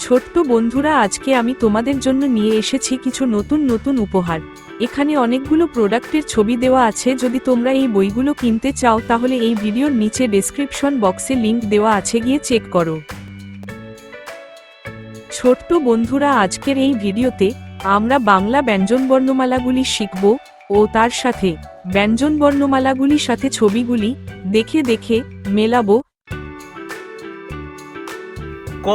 ছোট্ট বন্ধুরা, আজকে আমি তোমাদের জন্য নিয়ে এসেছি কিছু নতুন নতুন উপহার। এখানে অনেকগুলো প্রোডাক্টের ছবি দেওয়া আছে। যদি তোমরা এই বইগুলো কিনতে চাও তাহলে এই ভিডিওর নিচে ডেসক্রিপশন বক্সে লিংক দেওয়া আছে, গিয়ে চেক করো। ছোট্ট বন্ধুরা, আজকের এই ভিডিওতে আমরা বাংলা ব্যঞ্জনবর্ণমালাগুলি শিখব ও তার সাথে ব্যঞ্জনবর্ণমালাগুলির সাথে ছবিগুলি দেখে দেখে মেলাবো। ক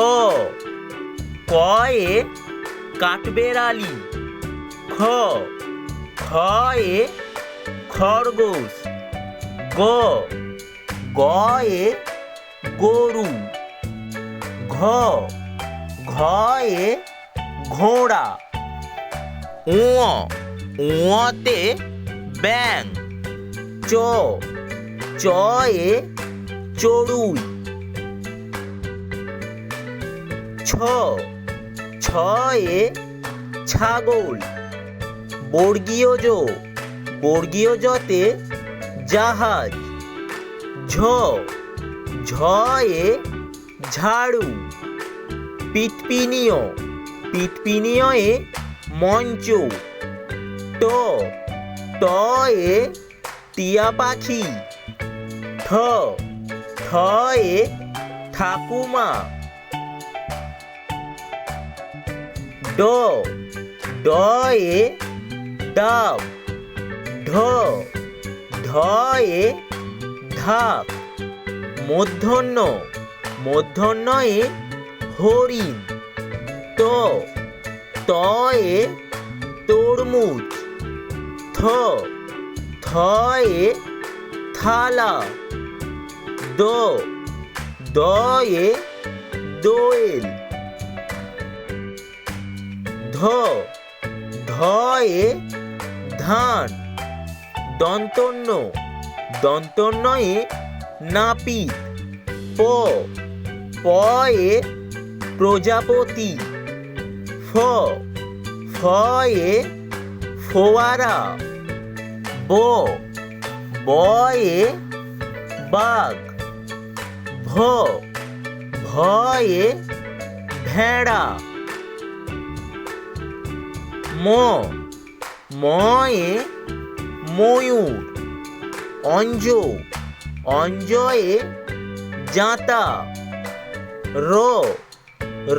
কয়ে কাঠবেড়ালি। খ খয়ে খরগোশ। গ গয়ে গরু। ঘ ঘয়ে ঘোড়া। তে ব্যাঙ। চ চয়ে চড়ুই। ছ ছয়ে ছাগল। বর্গীয় জতে জাহাজ। ঝ ঝয়ে ঝাড়ু। পিটপিনিয়ে মঞ্চ। ট টয়ে টিয়া পাখি। ঠ ঠয়ে ঠাকুমা। ড ডয়ে ডাব। ঢ ঢয়ে ঢাক। মূর্ধন্যয়ে হরিণ। ত তয়ে তরমুজ। থ থয়ে থালা। দ দয়ে দোয়েল। ধ ধয়ে ধান। দন্তন্যয়ে নাপিত। প পয়ে প্রজাপতি। ফ ফয়ে ফোয়ারা। ব বয়ে বাঘ। ভ ভয়ে ভেড়া। ময়ে ময়ূর। অঞ্জয়ে জাঁতা।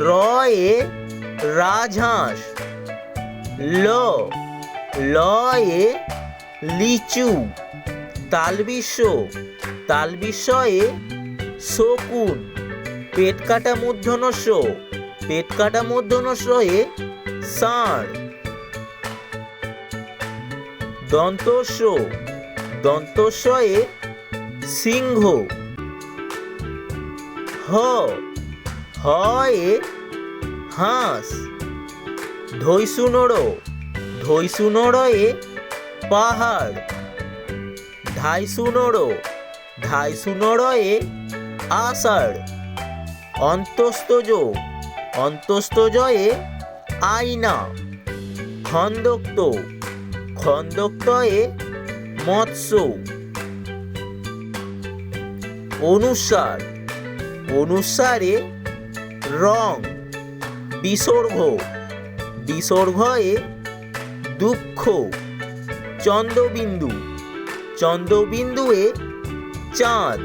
রয়ে রাজহাঁস। লয়ে লিচু। তালবিশ্বয়ে শকুন। পেটকাটা মূর্ধন্যয়ে ষাঁড়। দন্তস্বয়ে সিংহ। হয়ে হাঁস। ধৈসুনড়য়ে পাহাড়। ধাইসুনড়য়ে আষাঢ়। অন্তস্তজয়ে আয়না। খন্দক্তয়ে মৎস্য। অনুসারে রং। বিসর্গয়ে দুঃখ। চন্দ্রবিন্দুয়ে চাঁদ।